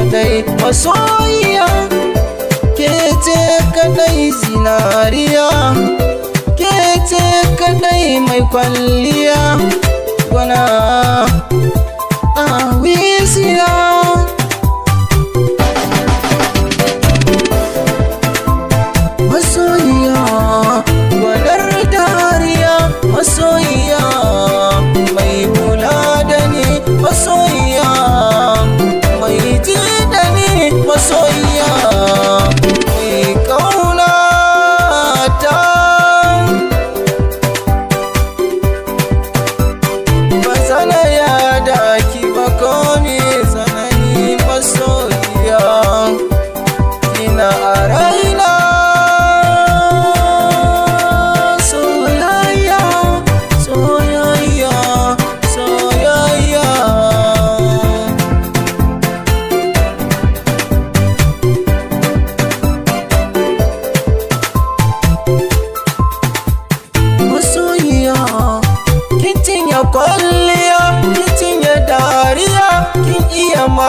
kadai masoyiya, ke ce kadai zinariya, ke ce kadai mai kwalliya, gwana a wisiya. Masoyiya gwanar dariya, masoyiya mai kula da ni, masoyiya mai ji da ni, masoyiya mai kauna ta. Ba sana ya daki ba ko me tsanani, masoyiya ina a raina. Kwalliya, kin cinye dariya, kin iya ma